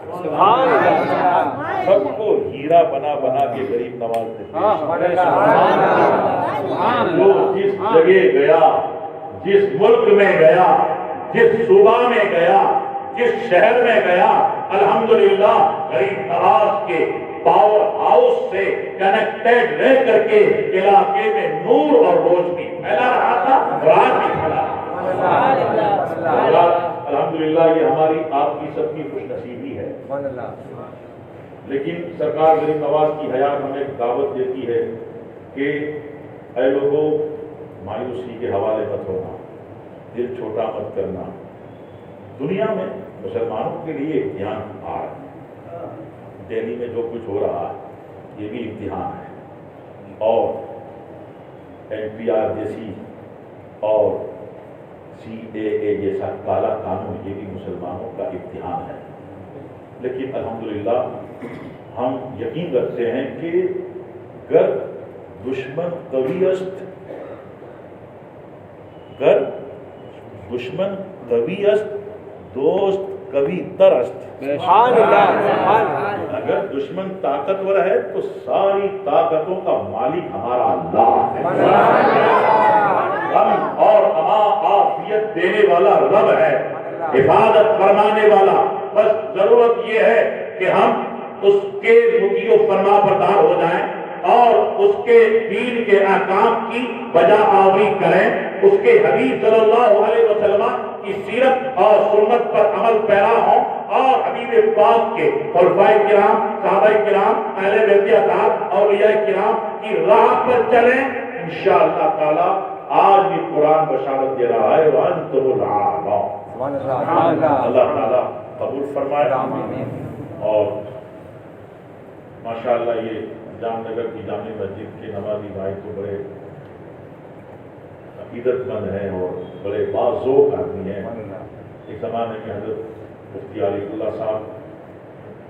سب کو ہیرا بنا بنا کے غریب نواز نے جو جس جگہ گیا، جس ملک میں گیا، جس صوبہ میں گیا، جس شہر میں گیا، الحمدللہ غریب نواز کے پاور ہاؤس سے کنیکٹڈ رہ کر کے علاقے میں نور اور روشنی پھیلا رہا تھا اور آج بھی پھیلا رہا ہے۔ الحمدللہ یہ ہماری آپ کی سب کی خوش نصیبی ہے۔ لیکن سرکار غریب نواز کی حیات ہمیں دعوت دیتی ہے کہ اے لوگوں، مایوسی کے حوالے مت ہونا، دل چھوٹا مت کرنا۔ دنیا میں مسلمانوں کے لیے امتحان آ رہا ہے۔ دہلی میں جو کچھ ہو رہا ہے یہ بھی امتحان ہے، اور NPR جیسی اور CAA جیسا کالا قانون یہ بھی مسلمانوں کا امتحان ہے۔ لیکن الحمدللہ ہم یقین رکھتے ہیں کہ گر دشمن قوی است، گر دشمن قوی است دوست کبھی تر است۔ اگر دشمن طاقتور ہے تو ساری طاقتوں کا مالک ہمارا اللہ ہے، غم اور امان عافیت دینے والا رب ہے، حفاظت فرمانے والا۔ بس ضرورت یہ ہے کہ ہم اس کے مطیع و فرما بردار ہو جائیں اور اس کے دین کے احکام کی بجا آوری کریں، اس کے حبیب صلی اللہ علیہ وسلم کی سیرت اور سنت پر عمل پیرا ہوں، اور حبیب پاک کے خلفائے کرام، صحابہ کرام، اہل بیت اطہار، اولیاء کرام کی راہ پر چلیں۔ انشاءاللہ تعالی آج بھی قرآن بشارت دے رہا ہے وَأَنْتُمُ الْأَعْلَوْنَ۔ اللہ تعالی قبول فرمائے۔ اور ماشاءاللہ یہ جام نگر کی جامع مسجد کے نمازی بھائی تو بڑے عقیدت مند ہیں اور بڑے باذوق آدمی ہیں۔ ایک زمانے میں حضرت مفتی علی اللہ صاحب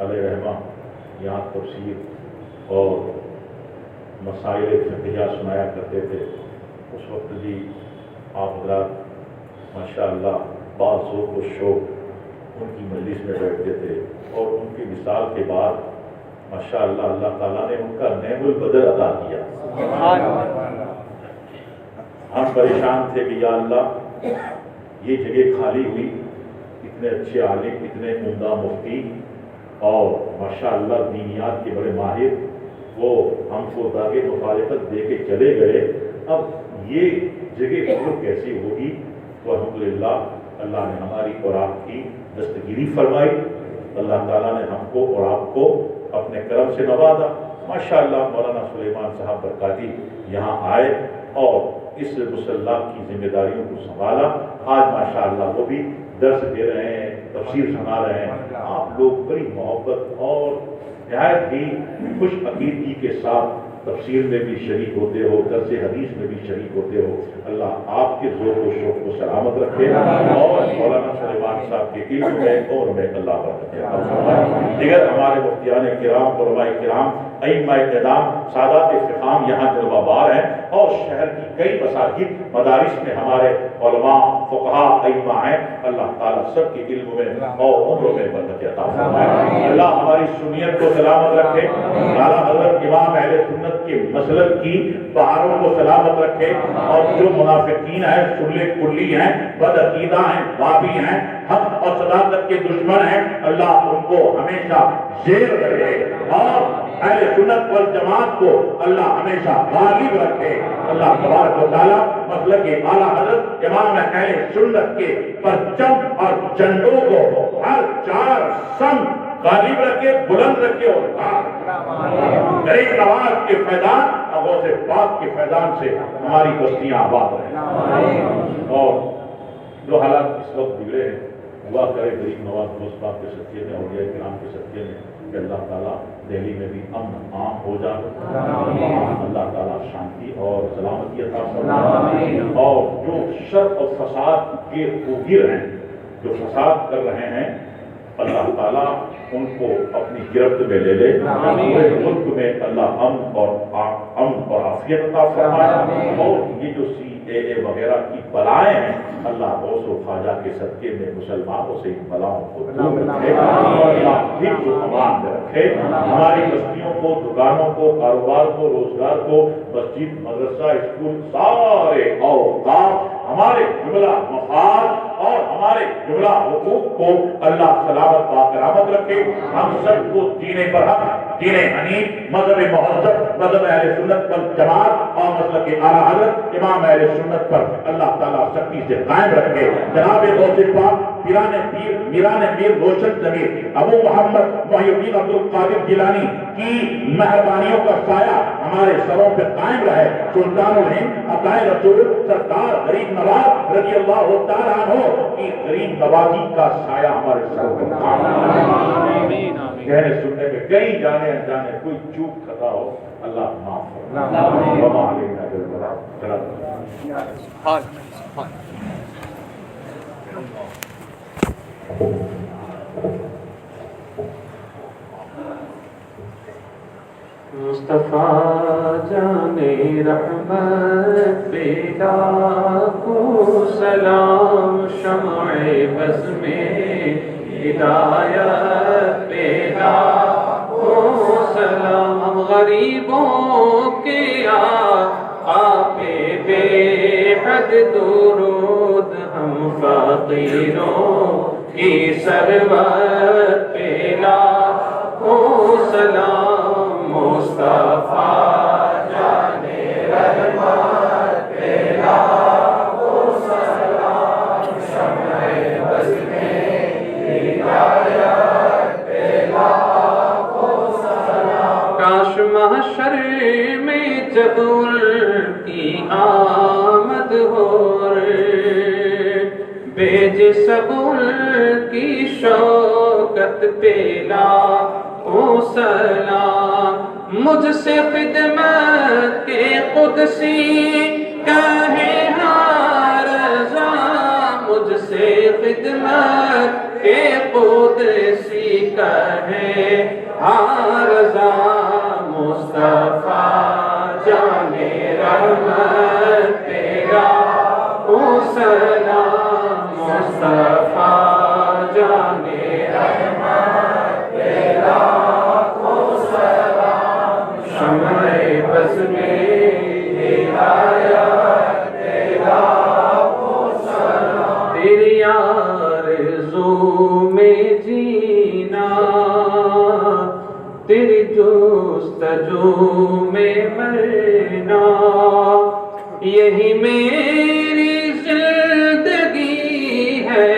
علیہ رحمہ یہاں تفسیر اور مسائل فقہیہ سنایا کرتے تھے۔ اس وقت بھی آپ حضرات ماشاءاللہ باذوق و شوق ان کی مجلس میں بیٹھتے تھے، اور ان کی مثال کے بعد ماشاءاللہ اللہ تعالیٰ نے ان کا نعم البدر عطا کیا۔ ہم پریشان تھے کہ یا اللہ یہ جگہ خالی ہوئی، اتنے اچھے عالم، اتنے عمدہ مفتی اور ماشاءاللہ دینیات کے بڑے ماہر، وہ ہم کو داغ مفارقت دے کے چلے گئے، اب یہ جگہ پر کیسی ہوگی؟ تو الحمدللہ اللہ نے ہماری اور آپ کی دستگیری فرمائی، اللہ تعالیٰ نے ہم کو اور آپ کو اپنے کرم سے نوازا۔ ماشاءاللہ مولانا سلیمان صاحب برکاتی یہاں آئے اور اس مصلی کی ذمہ داریوں کو سنبھالا۔ آج ماشاءاللہ وہ بھی درس دے رہے ہیں، تفسیر سنا رہے ہیں۔ آپ لوگ بڑی محبت اور نہایت ہی خوش عقیدگی کے ساتھ تفسیر میں بھی شریک ہوتے ہو، درس حدیث میں بھی شریک ہوتے ہو۔ اللہ آپ کے ذوق و شوق کو سلامت رکھے اور مولانا سلیمان صاحب کے علم میں اور میں اللہ برکت عطا فرمائے۔ دیگر ہمارے مفتیان کرام، علماء کرام، ائمہ اعلام، سادات فقام یہاں جلوہ بار ہیں، اور شہر کی کئی مساجد مدارس میں ہمارے علماء فقہا ائمہ ہیں۔ اللہ تعالیٰ سب کے علم میں اور عمروں میں برکت عطا فرمائے۔ اللہ ہماری سنیت کو سلامت رکھے، اعلیٰ حضرت امام اہل سنت کے مسلک کی بہاروں کو سلامت رکھے، اور جو منافقین ہیں، سلے کلی ہیں، بد عقیدہ ہیں، بابی ہیں، حق اور صداقت کے دشمن ہیں، اللہ ان کو ہمیشہ زیر رکھے، اور اہل سنت والجماعت کو اللہ ہمیشہ غالب رکھے۔ اللہ تبارک و تعالیٰ مسلک اعلیٰ حضرت امام اہل سنت کے پرچم اور جھنڈوں کو ہر چار سمت غالب رکھے، بلند رکھے، اور غریب نواز کے فیضان اور غوث پاک کے فیضان سے ہماری بستیاں آباد رہیں۔ اور جو حالات اس وقت بگڑے ہیں، دعا کرے غریب نواز غوث پاک کے صدقے میں، اولیاء کرام کے صدقے میں، کہ اللہ تعالیٰ دہلی میں بھی امن عام ہو جائے، اللہ تعالیٰ شانتی اور سلامتی عطا فرمائے، اور جو شر اور فساد کے خوگر ہیں، جو فساد کر رہے ہیں، اللہ تعالیٰ ان کو اپنی گرفت میں لے لے، پورے ملک میں اللہ امن اور عافیت عطا فرمائے، اور یہ جو وغیرہ کی بلائیں ہیں، اللہ غوث و خواجہ کے صدقے میں مسلمانوں سے ان بلاؤں کو دور رکھے، اللہ حفظ و امان میں رکھے، ہماری بستیوں کو، دکانوں کو، کاروبار کو، روزگار کو، مسجد، مدرسہ، اسکول، سارے اوقات، ہمارے جملہ مفاد اور ہمارے جملہ حقوق کو اللہ سلامت باقرامت رکھے، ہم سب کو دین برحق، دین حنیف، مذہب مہذب، مذہب اہل سنت والجماعت اور مسلک اعلیٰ حضرت امام اہل سنت پر اللہ تعالیٰ سختی سے قائم رکھے۔ جناب غوث پاک میران میر روشن ضمیر ابو محمد محی الدین عبد القادر جیلانی کی مہربانیوں کا سایہ ہمارے سروں پہ قائم رہے۔ سلطان الہند عطائے رسول سرکار غریب نواز رضی اللہ تعالیٰ عنہ کی غریب نوازی کا سایہ ہمارے سروں پہ قائم رہے۔ کہنے سننے میں کئی جانے انجانے کوئی چوک خطا ہو اللہ معاف فرمائے۔ وما علینا الا البلاغ۔ مصطفیٰ جان رحمت پیدا کو سلام، شمع بز میں ہدایت پیدا کو سلام، ہم غریبوں کے آپ بے حد درود، ہم فقیروں کی سرورت پیدا کو سلام، مصطفیٰ جان رحمت پیدا کو سلام، شمع بز میں ہدایت پیدا کو سلام، کاش محشر میں جب ان کی آمد ہو رے، بیج سبل کی شوکت پیلا او سلام، مجھ سے خدمت کے قدسی کہے ہاں رضا، مجھ سے خدمت کے قدسی کہے ہاں رضا، مصطفیٰ جان رحمت تیرا او سلام، مصطفیٰ جان رحمت تیرا او سلام، شمع بز میں ہدایت تیرا او سلام، تیری آرزو میں جینا، تیری جستجو میں مرنا، یہی میری زندگی ہے،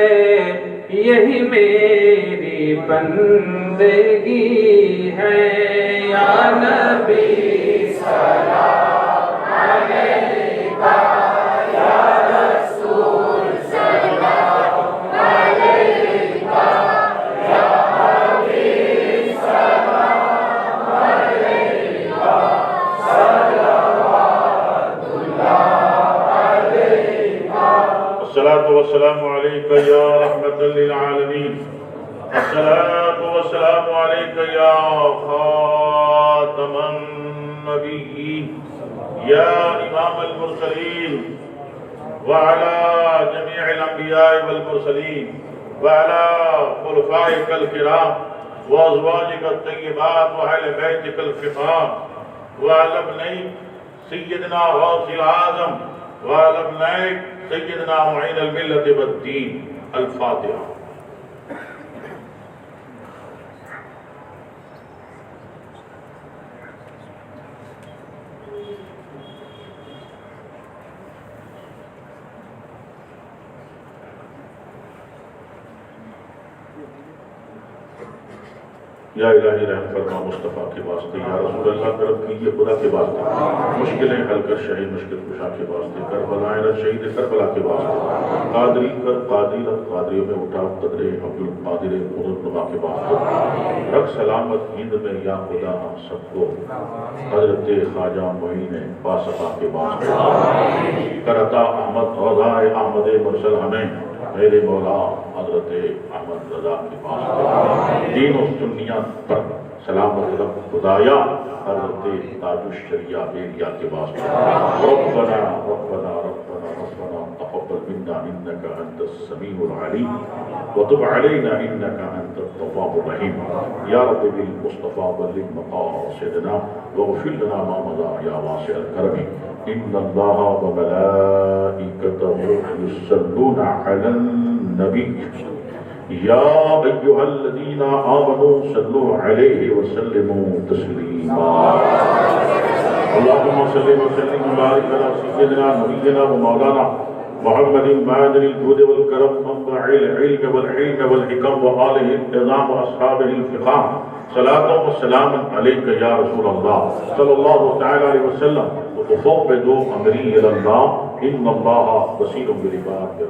یہی میری بندگی ہے، یا نبی سلام علیکہ، یا رسول سلام علیکہ، یا حبیب سلام علیکہ، صلوات اللہ علیکہ، الصلاة والسلام عليك يا رحمة للعالمين، الصلاة والسلام عليك يا خاتم النبيين، يا إمام المرسلين، وعلى جميع الأنبياء والمرسلين، وعلى خلفائك الكرام وأزواجك الطيبات وأهل بيتك الكرام، وعلى ابنيك سيدنا غوث الأعظم، وعلى ابنيك سيدنا معين الملة والدين، الفاتحة۔ یا الہی رحم فرما مصطفیٰ کے واسطے، یا رسول اللہ کرم کیجیے خدا کے واسطے، مشکلیں حل کر شہید مشکل کشا کے واسطے، کربلائے رہ شہید کربلا کے واسطے، قادری کر قادری رکھ قادریوں میں اٹھا قدرے عبد القادر نما کے واسطے، رکھ سلامت ہند میں یا خدا ہم سب کو، حضرت خواجہ معین باصفا کے واسطے، کرتا احمد رضائے احمد مرسل ہمیں، میرے مولا حضرت احمد رضا کے واسطے، دین و سنیت پر سلامت رب خدایا حضرت تاج الشریعہ بیلیا کے واسطے، ربنا ربنا ربنا منا إنك أنت السميع العليم وتب علينا إنك أنت التواب الرحيم يا رب بالمصطفى بلغ مقاصدنا واغفر لنا ما مضى يا واسع الكرم إن الله وملائكته يصلون على النبي يا أيها الذين آمنوا صلوا عليه وسلموا تسليما اللهم صل وسلم وبارك على سيدنا نبينا ومولانا محمد معدن الجود والكرم منبع العلم والحلم والحكم وآله النظام وأصحابه الفخام صلاة وسلام عليك يا رسول الله صلى الله تعالى عليه وسلم وأفوض أمري إلى الله إن الله بصير بالعباد.